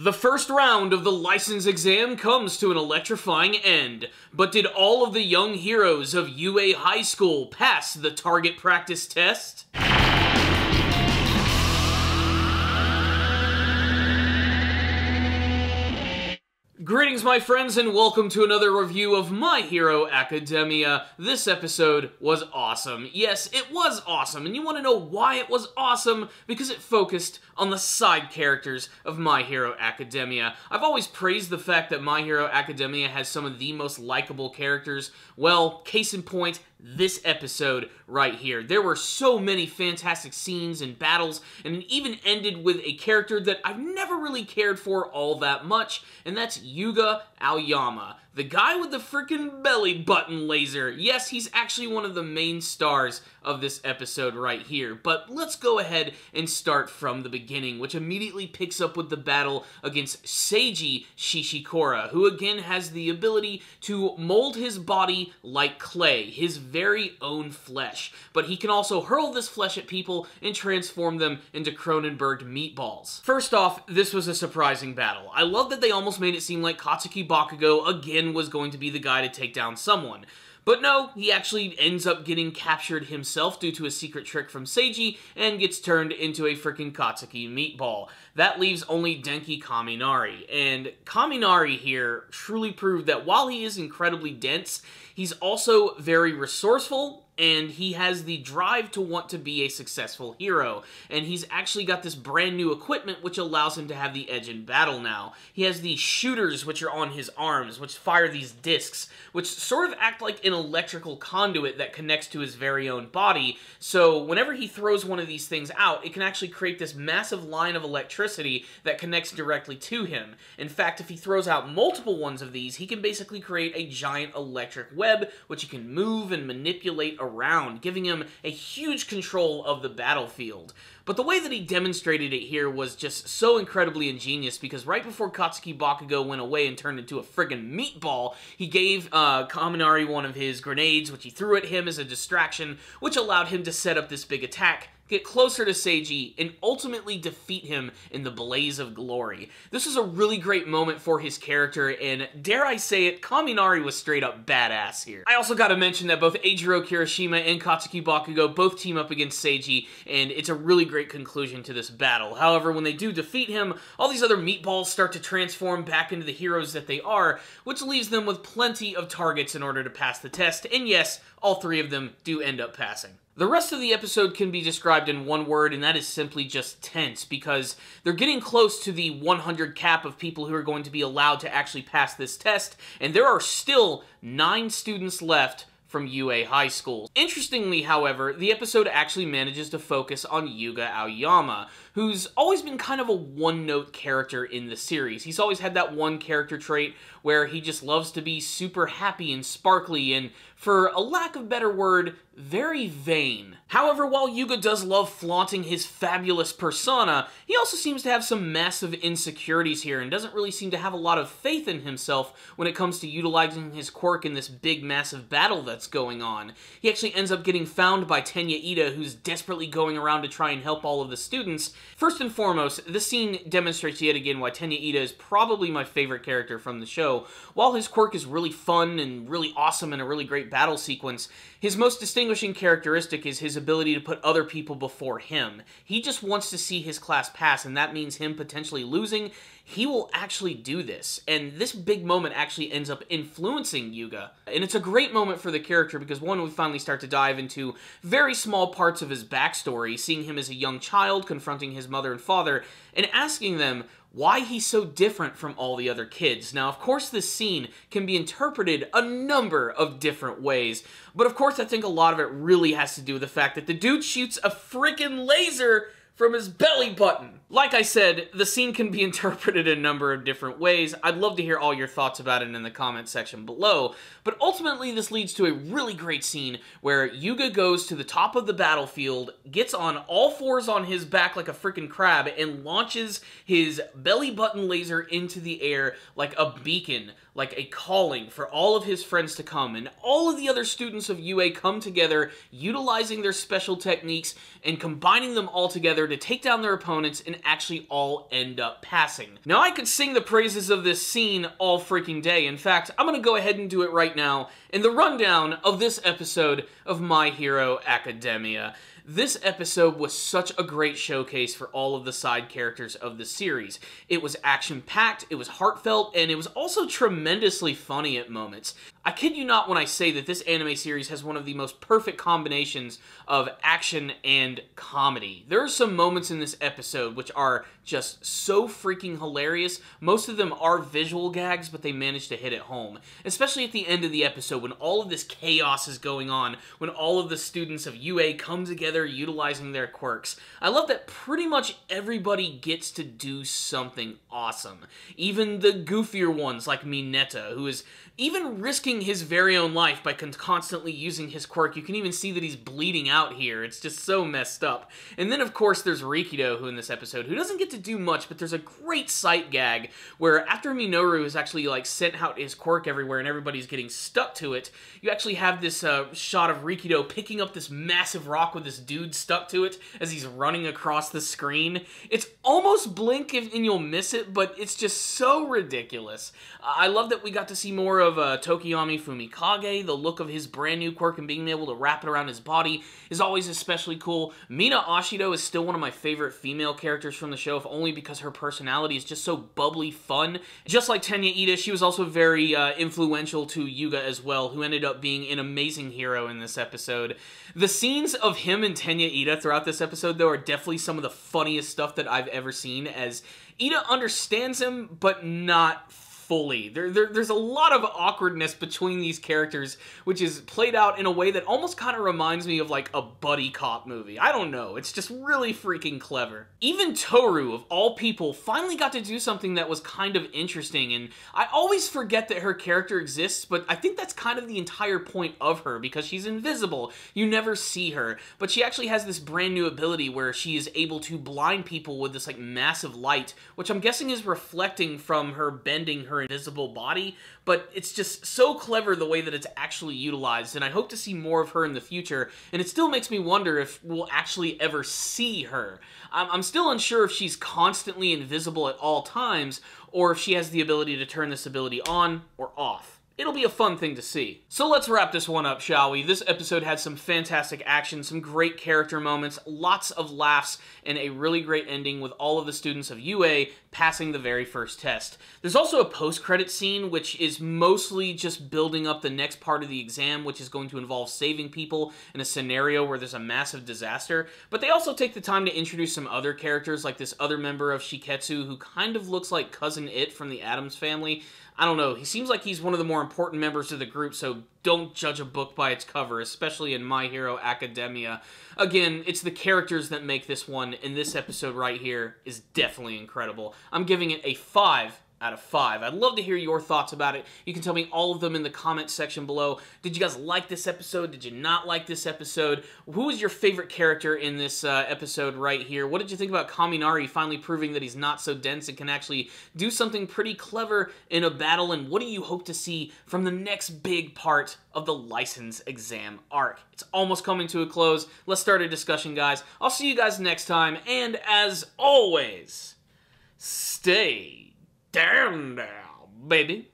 The first round of the license exam comes to an electrifying end, but did all of the young heroes of UA High School pass the target practice test? Greetings, my friends, and welcome to another review of My Hero Academia. This episode was awesome. Yes, it was awesome, and you want to know why it was awesome? Because it focused on the side characters of My Hero Academia. I've always praised the fact that My Hero Academia has some of the most likable characters. Well, case in point, this episode right here. There were so many fantastic scenes and battles, and it even ended with a character that I've never really cared for all that much, and that's Yuga Aoyama. The guy with the freaking belly button laser. Yes, he's actually one of the main stars of this episode right here. But let's go ahead and start from the beginning, which immediately picks up with the battle against Seiji Shishikura, who again has the ability to mold his body like clay, his very own flesh. But he can also hurl this flesh at people and transform them into Cronenberg meatballs. First off, this was a surprising battle. I love that they almost made it seem like Katsuki Bakugo again was going to be the guy to take down someone. But no, he actually ends up getting captured himself due to a secret trick from Seiji and gets turned into a freaking Katsuki meatball. That leaves only Denki Kaminari. And Kaminari here truly proved that while he is incredibly dense, he's also very resourceful, and he has the drive to want to be a successful hero. And he's actually got this brand new equipment which allows him to have the edge in battle now. He has these shooters which are on his arms, which fire these discs, which sort of act like an electrical conduit that connects to his very own body. So whenever he throws one of these things out, it can actually create this massive line of electricity that connects directly to him. In fact, if he throws out multiple ones of these, he can basically create a giant electric web which he can move and manipulate around, giving him a huge control of the battlefield. But the way that he demonstrated it here was just so incredibly ingenious, because right before Katsuki Bakugo went away and turned into a friggin' meatball, he gave Kaminari one of his grenades, which he threw at him as a distraction, which allowed him to set up this big attack, get closer to Seiji, and ultimately defeat him in the blaze of glory. This was a really great moment for his character, and dare I say it, Kaminari was straight up badass here. I also gotta mention that both Eijiro Kirishima and Katsuki Bakugo both team up against Seiji, and it's a really great conclusion to this battle. However, when they do defeat him, all these other meatballs start to transform back into the heroes that they are, which leaves them with plenty of targets in order to pass the test, and yes, all three of them do end up passing. The rest of the episode can be described in one word, and that is simply just tense, because they're getting close to the 100 cap of people who are going to be allowed to actually pass this test, and there are still 9 students left from UA High School. Interestingly, however, the episode actually manages to focus on Yuga Aoyama, who's always been kind of a one-note character in the series. He's always had that one character trait where he just loves to be super happy and sparkly and, for a lack of a better word, very vain. However, while Yuga does love flaunting his fabulous persona, he also seems to have some massive insecurities here and doesn't really seem to have a lot of faith in himself when it comes to utilizing his quirk in this big massive battle that's going on. He actually ends up getting found by Tenya Ida, who's desperately going around to try and help all of the students. First and foremost, this scene demonstrates yet again why Tenya Ida is probably my favorite character from the show. While his quirk is really fun and really awesome and a really great battle sequence, his most distinguishing characteristic is his ability to put other people before him. He just wants to see his class pass, and that means him potentially losing. He will actually do this, and this big moment actually ends up influencing Yuga. And it's a great moment for the character because, one, we finally start to dive into very small parts of his backstory, seeing him as a young child, confronting his mother and father, and asking them why he's so different from all the other kids. Now, of course, this scene can be interpreted a number of different ways, but of course, I think a lot of it really has to do with the fact that the dude shoots a freaking laser from his belly button. Like I said, the scene can be interpreted a number of different ways. I'd love to hear all your thoughts about it in the comment section below, but ultimately this leads to a really great scene where Yuga goes to the top of the battlefield, gets on all fours on his back like a freaking crab, and launches his belly button laser into the air like a beacon, like a calling for all of his friends to come, and all of the other students of UA come together, utilizing their special techniques and combining them all together to take down their opponents and actually all end up passing. Now, I could sing the praises of this scene all freaking day. In fact, I'm gonna go ahead and do it right now in the rundown of this episode of My Hero Academia. This episode was such a great showcase for all of the side characters of the series. It was action-packed, it was heartfelt, and it was also tremendously funny at moments. I kid you not when I say that this anime series has one of the most perfect combinations of action and comedy. There are some moments in this episode which are just so freaking hilarious. Most of them are visual gags, but they manage to hit it home. Especially at the end of the episode when all of this chaos is going on, when all of the students of UA come together utilizing their quirks. I love that pretty much everybody gets to do something awesome. Even the goofier ones like Mineta, who is even risking his very own life by constantly using his quirk. You can even see that he's bleeding out here. It's just so messed up. And then, of course, there's Rikido, who in this episode, who doesn't get to do much, but there's a great sight gag where after Minoru has actually, like, sent out his quirk everywhere and everybody's getting stuck to it, you actually have this shot of Rikido picking up this massive rock with this dude stuck to it as he's running across the screen. It's almost blink and you'll miss it, but it's just so ridiculous. I love that we got to see more of Tokiyami Fumikage. The look of his brand new quirk and being able to wrap it around his body is always especially cool. Mina Ashido is still one of my favorite female characters from the show, if only because her personality is just so bubbly fun. Just like Tenya Ida, she was also very influential to Yuga as well, who ended up being an amazing hero in this episode. The scenes of him and Tenya Ida throughout this episode, though, are definitely some of the funniest stuff that I've ever seen, as Ida understands him, but not fully. There's a lot of awkwardness between these characters, which is played out in a way that almost kind of reminds me of like a buddy cop movie. I don't know, it's just really freaking clever. Even Toru, of all people, finally got to do something that was kind of interesting, and I always forget that her character exists, but I think that's kind of the entire point of her, because she's invisible. You never see her, but she actually has this brand new ability where she is able to blind people with this like massive light, which I'm guessing is reflecting from her bending her invisible body, but it's just so clever the way that it's actually utilized, and I hope to see more of her in the future, and it still makes me wonder if we'll actually ever see her. I'm still unsure if she's constantly invisible at all times, or if she has the ability to turn this ability on or off. It'll be a fun thing to see. So let's wrap this one up, shall we? This episode had some fantastic action, some great character moments, lots of laughs, and a really great ending with all of the students of UA passing the very first test. There's also a post-credit scene, which is mostly just building up the next part of the exam, which is going to involve saving people in a scenario where there's a massive disaster. But they also take the time to introduce some other characters, like this other member of Shiketsu, who kind of looks like Cousin It from the Addams Family. I don't know, he seems like he's one of the more important members of the group, so don't judge a book by its cover, especially in My Hero Academia. Again, it's the characters that make this one, and this episode right here is definitely incredible. I'm giving it a 5 out of 5. I'd love to hear your thoughts about it. You can tell me all of them in the comments section below. Did you guys like this episode? Did you not like this episode? Who was your favorite character in this episode right here? What did you think about Kaminari finally proving that he's not so dense and can actually do something pretty clever in a battle? And what do you hope to see from the next big part of the license exam arc? It's almost coming to a close. Let's start a discussion, guys. I'll see you guys next time, and as always, stay down now, baby.